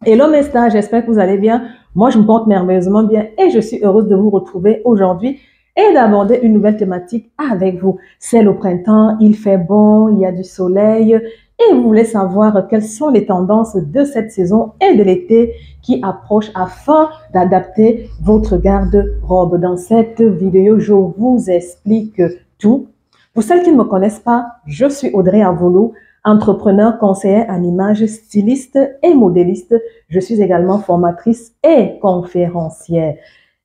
Hello mes stars, j'espère que vous allez bien. Moi, je me porte merveilleusement bien et je suis heureuse de vous retrouver aujourd'hui et d'aborder une nouvelle thématique avec vous. C'est le printemps, il fait bon, il y a du soleil et vous voulez savoir quelles sont les tendances de cette saison et de l'été qui approche afin d'adapter votre garde-robe. Dans cette vidéo, je vous explique tout. Pour celles qui ne me connaissent pas, je suis Audrey Avolo, entrepreneur, conseillère en images, styliste et modéliste. Je suis également formatrice et conférencière.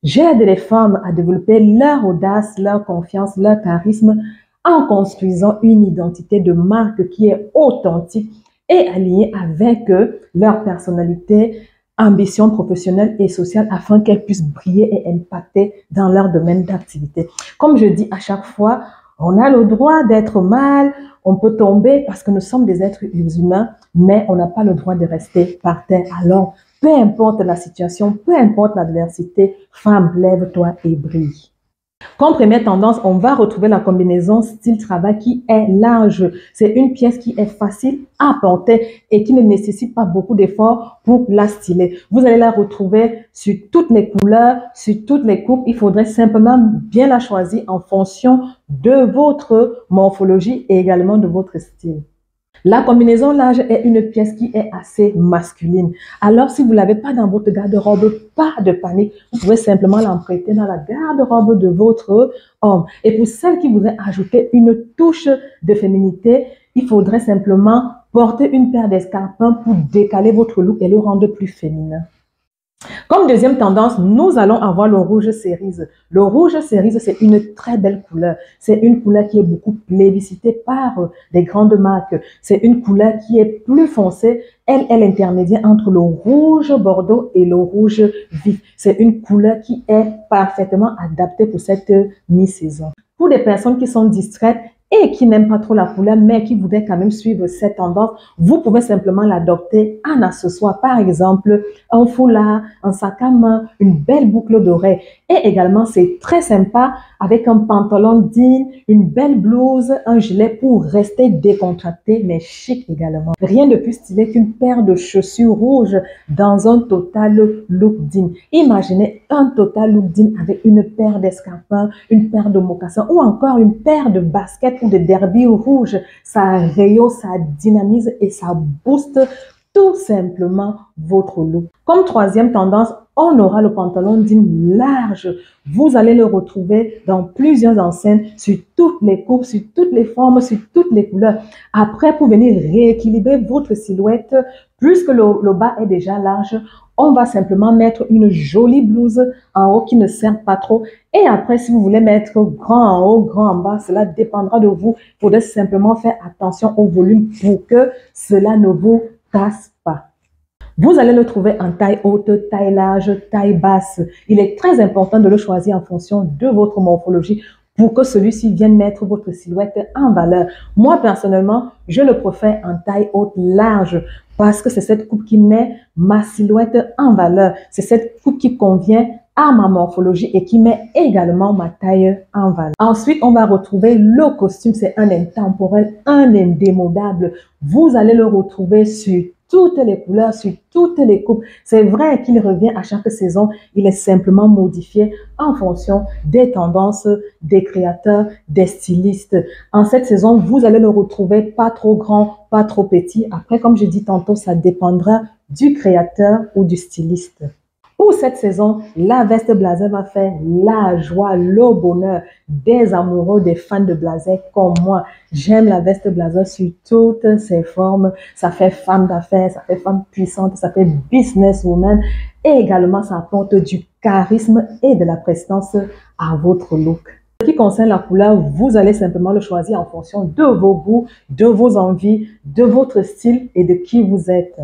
J'aide les femmes à développer leur audace, leur confiance, leur charisme en construisant une identité de marque qui est authentique et alignée avec leur personnalité, ambition professionnelle et sociale afin qu'elles puissent briller et impacter dans leur domaine d'activité. Comme je dis à chaque fois, on a le droit d'être mal, on peut tomber parce que nous sommes des êtres humains, mais on n'a pas le droit de rester par terre. Alors, peu importe la situation, peu importe l'adversité, femme, lève-toi et brille. Comme première tendance, on va retrouver la combinaison style-travail qui est large. C'est une pièce qui est facile à porter et qui ne nécessite pas beaucoup d'efforts pour la styler. Vous allez la retrouver sur toutes les couleurs, sur toutes les coupes. Il faudrait simplement bien la choisir en fonction de votre morphologie et également de votre style. La combinaison large est une pièce qui est assez masculine. Alors, si vous ne l'avez pas dans votre garde-robe, pas de panique. Vous pouvez simplement l'emprunter dans la garde-robe de votre homme. Et pour celle qui voudrait ajouter une touche de féminité, il faudrait simplement porter une paire d'escarpins pour décaler votre look et le rendre plus féminin. Comme deuxième tendance, nous allons avoir le rouge cerise. Le rouge cerise, c'est une très belle couleur. C'est une couleur qui est beaucoup plébiscitée par les grandes marques. C'est une couleur qui est plus foncée. Elle est l'intermédiaire entre le rouge bordeaux et le rouge vif. C'est une couleur qui est parfaitement adaptée pour cette mi-saison. Pour des personnes qui sont distraites et qui n'aiment pas trop la couleur, mais qui voudraient quand même suivre cette tendance, vous pouvez simplement l'adopter en accessoire. Par exemple, un foulard, un sac à main, une belle boucle d'oreille. Et également, c'est très sympa avec un pantalon jean, une belle blouse, un gilet pour rester décontracté, mais chic également. Rien de plus stylé qu'une paire de chaussures rouges dans un total look jean. Imaginez un total look jean avec une paire d'escarpins, une paire de mocassins ou encore une paire de baskets ou de derby rouges. Ça rayonne, ça dynamise et ça booste tout simplement votre look. Comme troisième tendance, on aura le pantalon jean large. Vous allez le retrouver dans plusieurs enseignes, sur toutes les coupes, sur toutes les formes, sur toutes les couleurs. Après, pour venir rééquilibrer votre silhouette, puisque le bas est déjà large, on va simplement mettre une jolie blouse en haut qui ne serre pas trop. Et après, si vous voulez mettre grand en haut, grand en bas, cela dépendra de vous. Il faudrait simplement faire attention au volume pour que cela ne vous casse pas. Vous allez le trouver en taille haute, taille large, taille basse. Il est très important de le choisir en fonction de votre morphologie pour que celui-ci vienne mettre votre silhouette en valeur. Moi, personnellement, je le préfère en taille haute large parce que c'est cette coupe qui met ma silhouette en valeur. C'est cette coupe qui convient à ma morphologie et qui met également ma taille en valeur. Ensuite, on va retrouver le costume. C'est un intemporel, un indémodable. Vous allez le retrouver sur toutes les couleurs, sur toutes les coupes. C'est vrai qu'il revient à chaque saison. Il est simplement modifié en fonction des tendances, des créateurs, des stylistes. En cette saison, vous allez le retrouver pas trop grand, pas trop petit. Après, comme je dis tantôt, ça dépendra du créateur ou du styliste. Pour cette saison, la veste blazer va faire la joie, le bonheur des amoureux, des fans de blazer comme moi. J'aime la veste blazer sur toutes ses formes. Ça fait femme d'affaires, ça fait femme puissante, ça fait businesswoman. Et également, ça apporte du charisme et de la prestance à votre look. Ce qui concerne la couleur, vous allez simplement le choisir en fonction de vos goûts, de vos envies, de votre style et de qui vous êtes.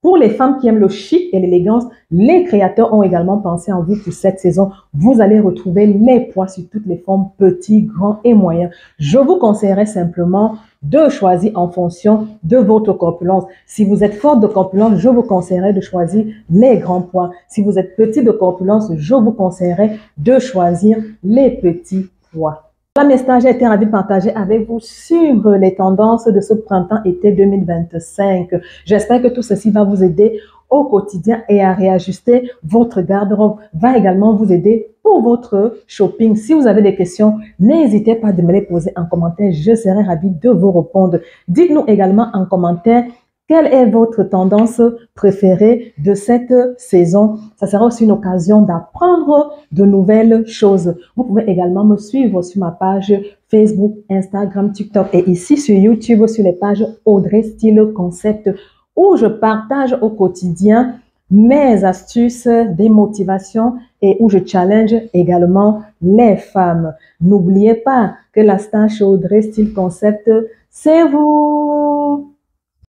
Pour les femmes qui aiment le chic et l'élégance, les créateurs ont également pensé en vous pour cette saison. Vous allez retrouver les poids sur toutes les formes, petits, grands et moyens. Je vous conseillerais simplement de choisir en fonction de votre corpulence. Si vous êtes forte de corpulence, je vous conseillerais de choisir les grands poids. Si vous êtes petit de corpulence, je vous conseillerais de choisir les petits poids. Voilà mes stages, j'ai été ravie de partager avec vous sur les tendances de ce printemps-été 2025. J'espère que tout ceci va vous aider au quotidien et à réajuster votre garde-robe. Va également vous aider pour votre shopping. Si vous avez des questions, n'hésitez pas de me les poser en commentaire. Je serai ravie de vous répondre. Dites-nous également en commentaire quelle est votre tendance préférée de cette saison. Ça sera aussi une occasion d'apprendre de nouvelles choses. Vous pouvez également me suivre sur ma page Facebook, Instagram, TikTok et ici sur YouTube sur les pages Audrey Style Concept où je partage au quotidien mes astuces, des motivations et où je challenge également les femmes. N'oubliez pas que la star chez Audrey Style Concept, c'est vous!